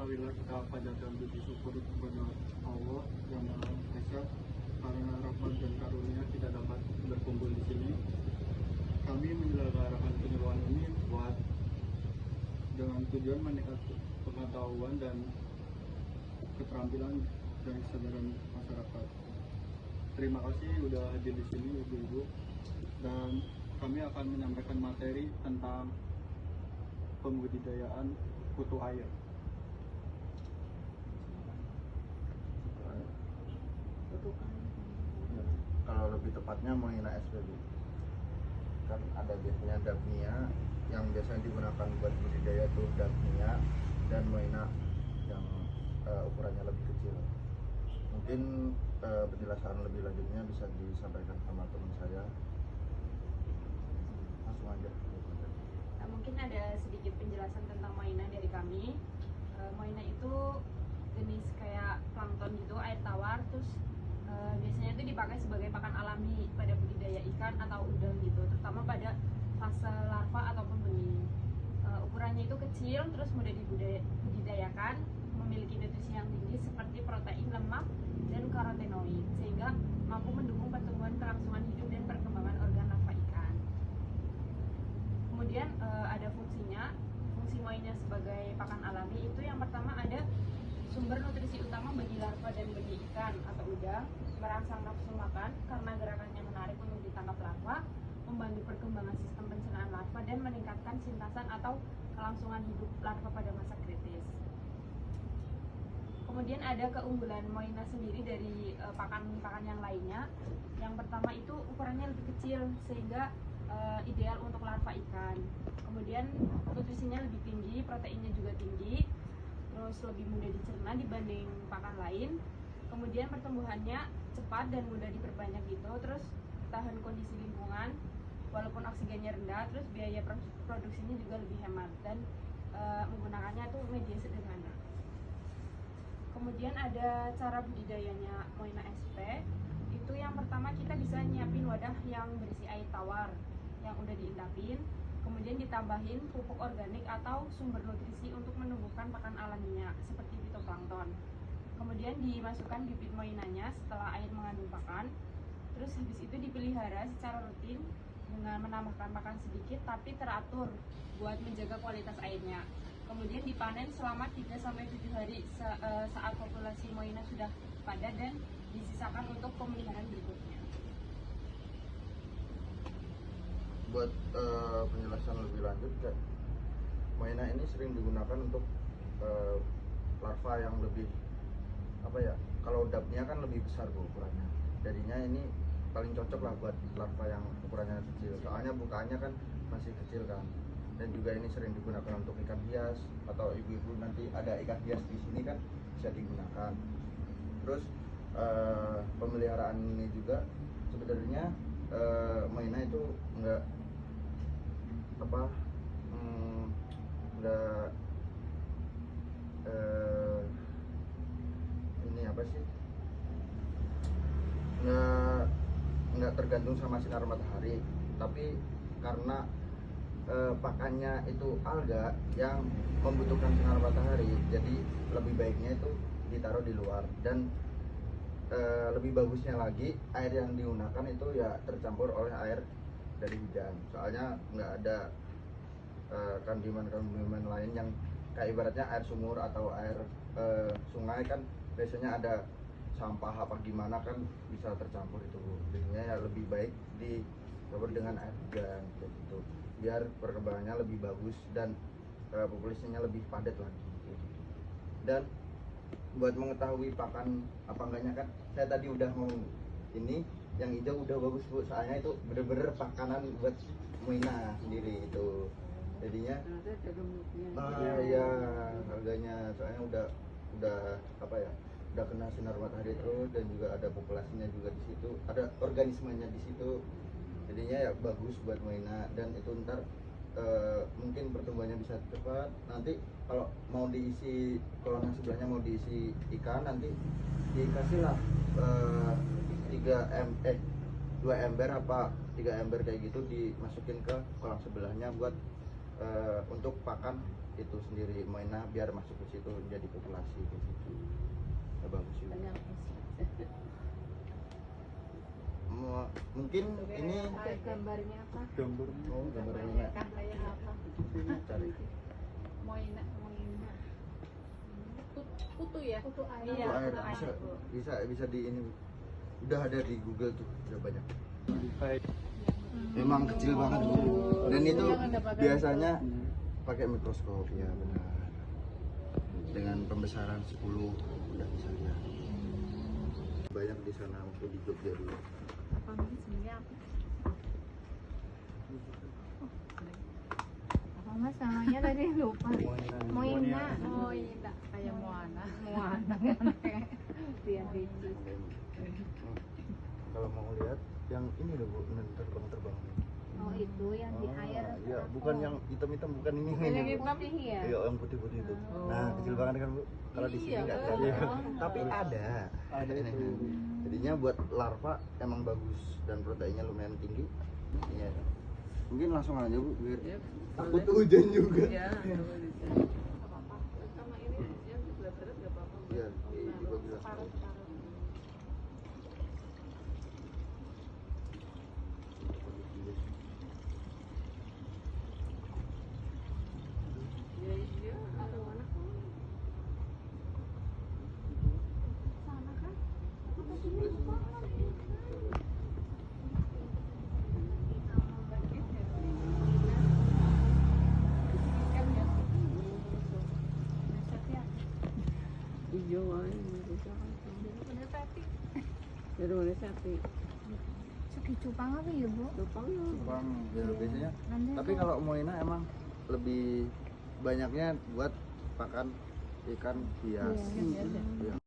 marilah kita panjatkan puji syukur kepada Allah yang Maha Esa karena rahmat dan karunia kita dapat berkumpul di sini. Kami menyelenggarakan penyuluhan ini buat dengan tujuan meningkatkan pengetahuan dan keterampilan dan kesadaran masyarakat. Terima kasih sudah hadir di sini ibu-ibu, dan kami akan menyampaikan materi tentang pembudidayaan kutu air. Kalau lebih tepatnya Moina SPB, kan ada biasanya Daphnia yang biasanya digunakan buat budidaya tuh Daphnia dan Moina yang ukurannya lebih kecil. Mungkin penjelasan lebih lanjutnya bisa disampaikan sama teman saya. Langsung aja. Nah, mungkin ada sedikit penjelasan tentang Moina dari kami. Moina itu jenis kayak plankton gitu, air tawar, terus biasanya itu dipakai sebagai pakan alami pada budidaya ikan atau udang gitu, terutama pada fase larva ataupun benih. Ukurannya itu kecil, terus mudah dibudidayakan, memiliki nutrisi yang tinggi seperti protein, lemak, dan karotenoid, sehingga mampu mendukung pertumbuhan kelangsungan hidup dan perkembangan organ larva ikan. Kemudian ada fungsinya. Fungsi Moina sebagai pakan alami itu yang pertama ada sumber nutrisi utama bagi larva dan benih ikan atau udang, merangsang nafsu makan karena gerakannya menarik untuk ditangkap larva, membantu perkembangan sistem pencernaan larva, dan meningkatkan sintasan atau kelangsungan hidup larva pada masa kritis. Kemudian ada keunggulan Moina sendiri dari pakan-pakan yang lainnya. Yang pertama itu ukurannya lebih kecil sehingga ideal untuk larva ikan. Kemudian nutrisinya lebih tinggi, proteinnya juga tinggi, terus lebih mudah dicerna dibanding pakan lain. Kemudian pertumbuhannya cepat dan mudah diperbanyak gitu, terus tahan kondisi lingkungan walaupun oksigennya rendah, terus biaya produksinya juga lebih hemat, dan menggunakannya tuh media sederhana. Kemudian ada cara budidayanya Moina SP. Itu yang pertama kita bisa nyiapin wadah yang berisi air tawar yang udah diendapin, kemudian ditambahin pupuk organik atau sumber nutrisi untuk menumbuhkan pakan alaminya seperti fitoplankton. Kemudian dimasukkan bibit moinanya setelah air mengandung pakan. Terus habis itu dipelihara secara rutin dengan menambahkan pakan sedikit tapi teratur buat menjaga kualitas airnya. Kemudian dipanen selama 3-7 hari saat populasi Moina sudah padat dan disisakan untuk pemeliharaan berikutnya. Buat penjelasan lebih lanjut, Moina ini sering digunakan untuk larva yang lebih kalau Daphnia kan lebih besar ukurannya, jadinya ini paling cocok lah buat larva yang ukurannya kecil, soalnya bukaannya kan masih kecil kan. Dan juga ini sering digunakan untuk ikan hias, atau ibu-ibu nanti ada ikan hias di sini kan bisa digunakan. Terus pemeliharaan ini juga sebenarnya Moina itu enggak nggak tergantung sama sinar matahari, tapi karena pakannya itu alga yang membutuhkan sinar matahari, jadi lebih baiknya itu ditaruh di luar. Dan lebih bagusnya lagi air yang digunakan itu ya tercampur oleh air dari hujan, soalnya nggak ada kandungan lain yang kayak ibaratnya air sumur atau air sungai kan biasanya ada sampah apa gimana kan bisa tercampur itu, jadinya ya lebih baik dicampur dengan air hujan gitu, biar perkembangannya lebih bagus dan populasinya lebih padat lagi gitu. Dan buat mengetahui pakan apa enggaknya kan saya tadi udah mau ini yang hijau udah bagus Bu, soalnya itu bener-bener pakanan buat Moina sendiri itu, jadinya ya harganya soalnya udah udah kena sinar matahari terus, dan juga ada populasinya juga di situ, ada organismenya di situ, jadinya ya bagus buat Moina. Dan itu ntar mungkin pertumbuhannya bisa cepat. Nanti kalau mau diisi kolam sebelahnya mau diisi ikan, nanti dikasihlah 2 ember apa 3 ember kayak gitu dimasukin ke kolam sebelahnya buat untuk pakan itu sendiri moina biar masuk ke situ jadi populasi ke situ. Ya, bagus juga. Mungkin ini Gambarnya apa? Gambar oh gambarnya Kayak apa? cari Moina. Kutu ya? Kutu air. Iya. Kutu air kutu air, Bu. bisa di ini udah ada di Google tuh udah banyak. baik. Memang kecil banget Bu. Dan itu biasanya pakai mikroskop ya benar. Dengan pembesaran 10 udah bisa lihat. Banyak di sana waktu di Jogja dulu. Apa ini sebenarnya apa? Apa mas namanya tadi lupa. Moina. Moina. Kayak Moana. Moana. Dia Ricis. Kalau mau lihat yang ini loh Bu, terbang. Oh itu yang di air. Iya, bukan yang hitam-hitam, bukan ini. Yang Bu. hitam ya? Iya, yang putih-putih itu. Nah, kecil banget kan Bu. Kalau di sini nggak ada. Iya. Tapi ada. Ada itu. Jadinya buat larva emang bagus dan proteinnya lumayan tinggi. Iya. Mungkin langsung aja Bu, biar takut hujan juga. Ya, Sama ini yang sebelah barat nggak apa-apa. Iya, dibagilah. iya. Sana kan? Hijau aja. Dari mana sapi? Suki cupang apa ya bu? Lupang Bang, ya biasanya. Nanti Tapi kalau moina emang lebih banyaknya buat pakan ikan hias. Iya.